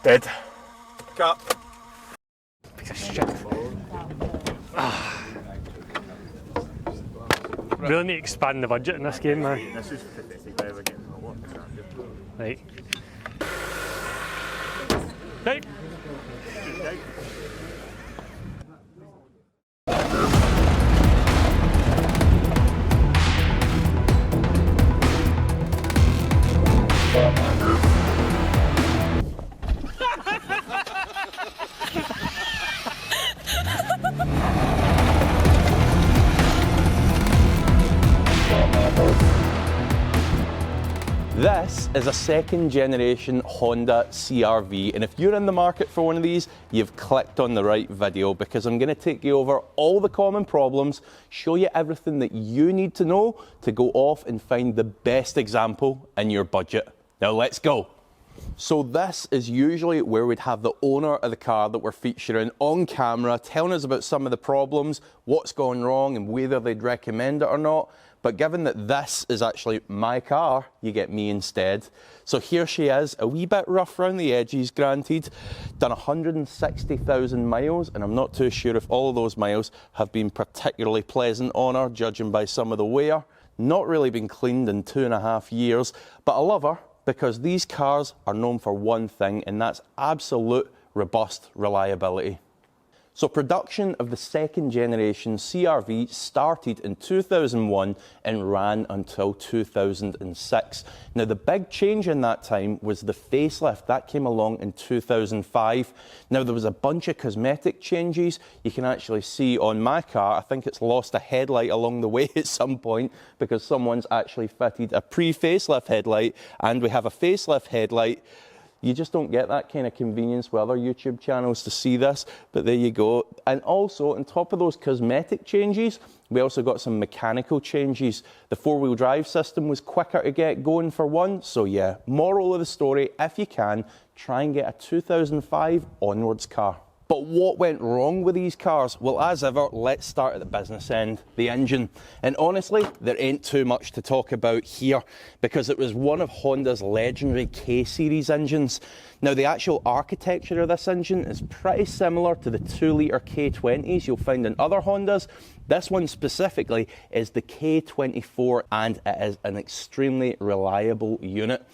Dead. Cut. Piece of shit. Really need to expand the budget in this game, man. This is pathetic. Ever getting a lot standard. Right. Right. This is a second generation Honda CR-V, and if you're in the market for one of these, you've clicked on the right video, because I'm going to take you over all the common problems, show you everything that you need to know to go off and find the best example in your budget. Now let's go. So this is usually where we'd have the owner of the car that we're featuring on camera telling us about some of the problems, what's going wrong and whether they'd recommend it or not. But given that this is actually my car, you get me instead. So here she is, a wee bit rough around the edges, granted. Done 160,000 miles, and I'm not too sure if all of those miles have been particularly pleasant on her, judging by some of the wear. Not really been cleaned in 2.5 years, but I love her because these cars are known for one thing, and that's absolute robust reliability. So production of the second generation CR-V started in 2001 and ran until 2006. Now the big change in that time was the facelift. That came along in 2005. Now there was a bunch of cosmetic changes. You can actually see on my car, I think it's lost a headlight along the way at some point because someone's actually fitted a pre-facelift headlight, and we have a facelift headlight. You just don't get that kind of convenience with other YouTube channels to see this, but there you go. And also, on top of those cosmetic changes, we also got some mechanical changes. The four-wheel drive system was quicker to get going for one, so yeah, moral of the story, if you can, try and get a 2005 onwards car. But what went wrong with these cars? Well, as ever, let's start at the business end, the engine. And honestly, there ain't too much to talk about here because it was one of Honda's legendary K-series engines. Now, the actual architecture of this engine is pretty similar to the 2-litre K20s you'll find in other Hondas. This one specifically is the K24, and it is an extremely reliable unit.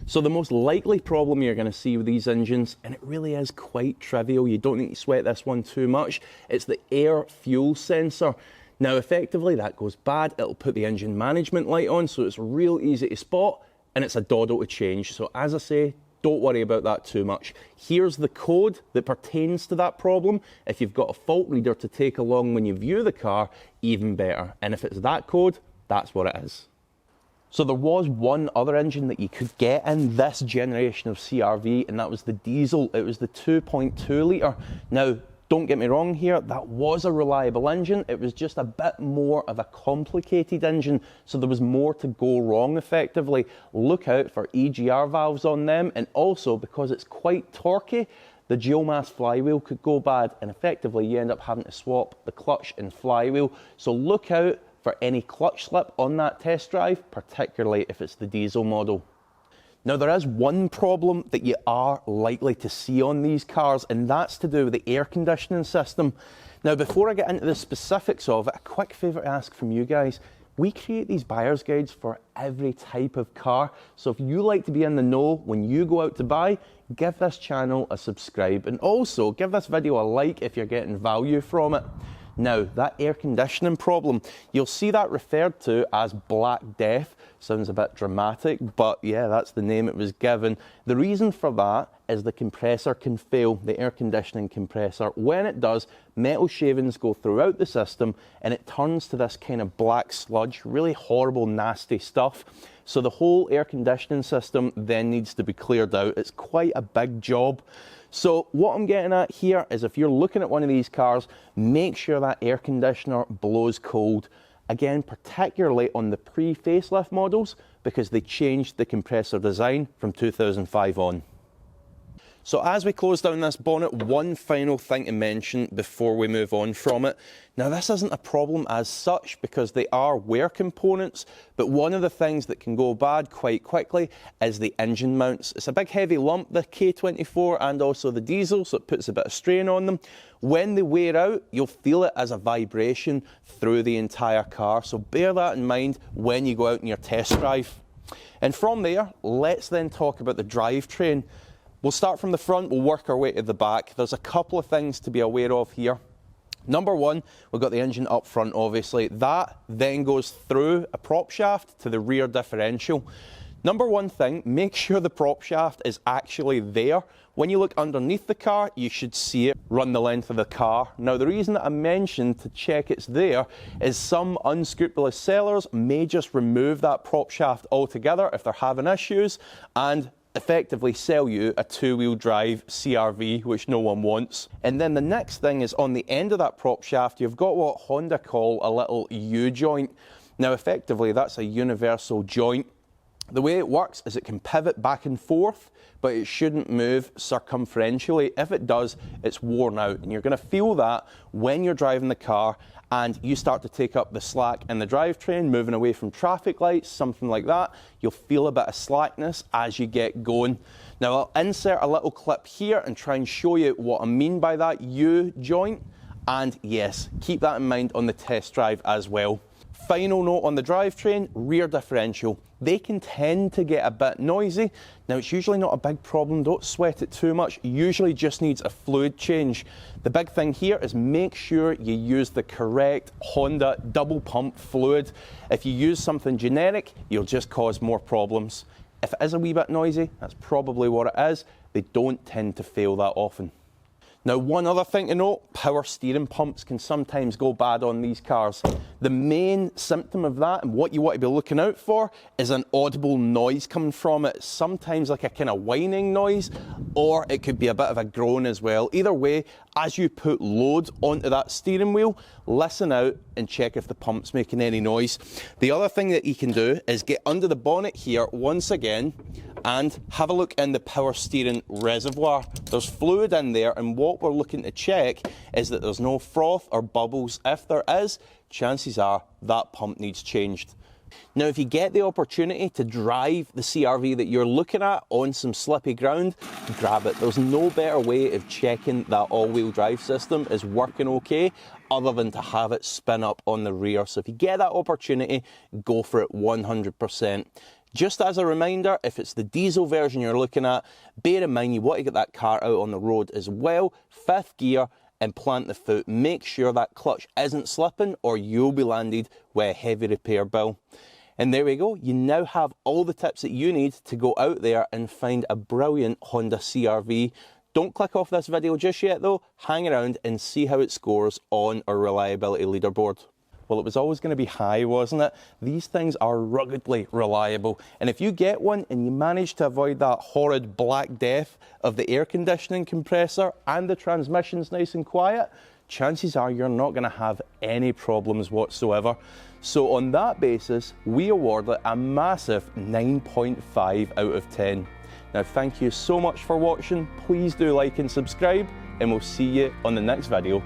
So the most likely problem you're going to see with these engines, and it really is quite trivial, you don't need to sweat this one too much, it's the air fuel sensor. Now effectively that goes bad, it'll put the engine management light on, so it's real easy to spot, and it's a doddle to change. So as I say, don't worry about that too much. Here's the code that pertains to that problem. If you've got a fault reader to take along when you view the car, even better. And if it's that code, that's what it is. So there was one other engine that you could get in this generation of CR-V, and that was the diesel. It was the 2.2 litre. Now, don't get me wrong here, that was a reliable engine. It was just a bit more of a complicated engine, so there was more to go wrong effectively. Look out for EGR valves on them, and also because it's quite torquey, the dual-mass flywheel could go bad, and effectively you end up having to swap the clutch and flywheel. So look out for any clutch slip on that test drive, particularly if it's the diesel model. Now there is one problem that you are likely to see on these cars, and that's to do with the air conditioning system. Now before I get into the specifics of it, a quick favour to ask from you guys. We create these buyer's guides for every type of car, so if you like to be in the know when you go out to buy, give this channel a subscribe, and also give this video a like if you're getting value from it. Now, that air conditioning problem, you'll see that referred to as Black Death. Sounds a bit dramatic, but yeah, that's the name it was given. The reason for that is the compressor can fail, the air conditioning compressor. When it does, metal shavings go throughout the system and it turns to this kind of black sludge, really horrible, nasty stuff. So the whole air conditioning system then needs to be cleared out. It's quite a big job. So what I'm getting at here is if you're looking at one of these cars, make sure that air conditioner blows cold. Again, particularly on the pre-facelift models, because they changed the compressor design from 2005 on. So as we close down this bonnet, one final thing to mention before we move on from it. Now this isn't a problem as such because they are wear components, but one of the things that can go bad quite quickly is the engine mounts. It's a big heavy lump, the K24 and also the diesel, so it puts a bit of strain on them. When they wear out, you'll feel it as a vibration through the entire car, so bear that in mind when you go out in your test drive. And from there, let's then talk about the drivetrain. We'll start from the front, we'll work our way to the back. There's a couple of things to be aware of here. Number one, we've got the engine up front, obviously. That then goes through a prop shaft to the rear differential. Number one thing, make sure the prop shaft is actually there. When you look underneath the car, you should see it run the length of the car. Now, the reason that I mentioned to check it's there is some unscrupulous sellers may just remove that prop shaft altogether if they're having issues and effectively sell you a two-wheel drive CR-V, which no one wants. And then the next thing is on the end of that prop shaft, you've got what Honda call a little U-joint. Now, effectively, that's a universal joint. The way it works is it can pivot back and forth, but it shouldn't move circumferentially. If it does, it's worn out, and you're going to feel that when you're driving the car and you start to take up the slack in the drivetrain, moving away from traffic lights, something like that. You'll feel a bit of slackness as you get going. Now, I'll insert a little clip here and try and show you what I mean by that U-joint. And yes, keep that in mind on the test drive as well. Final note on the drivetrain, rear differential. They can tend to get a bit noisy. Now, it's usually not a big problem, don't sweat it too much. Usually just needs a fluid change. The big thing here is make sure you use the correct Honda double pump fluid. If you use something generic, you'll just cause more problems. If it is a wee bit noisy, that's probably what it is. They don't tend to fail that often. Now, one other thing to note, power steering pumps can sometimes go bad on these cars. The main symptom of that and what you want to be looking out for is an audible noise coming from it. Sometimes like a kind of whining noise, or it could be a bit of a groan as well. Either way, as you put load onto that steering wheel, listen out and check if the pump's making any noise. The other thing that you can do is get under the bonnet here once again and have a look in the power steering reservoir. There's fluid in there, and what we're looking to check is that there's no froth or bubbles. If there is, chances are that pump needs changed. Now, if you get the opportunity to drive the CR-V that you're looking at on some slippy ground, grab it. There's no better way of checking that all-wheel drive system is working okay other than to have it spin up on the rear. So if you get that opportunity, go for it 100%. Just as a reminder, if it's the diesel version you're looking at, bear in mind you want to get that car out on the road as well. Fifth gear and plant the foot. Make sure that clutch isn't slipping or you'll be landed with a heavy repair bill. And there we go. You now have all the tips that you need to go out there and find a brilliant Honda CR-V. Don't click off this video just yet though. Hang around and see how it scores on our reliability leaderboard. Well, it was always going to be high, wasn't it? These things are ruggedly reliable. And if you get one and you manage to avoid that horrid black death of the air conditioning compressor and the transmission's nice and quiet, chances are you're not going to have any problems whatsoever. So on that basis, we award it a massive 9.5 out of 10. Now, thank you so much for watching. Please do like and subscribe, and we'll see you on the next video.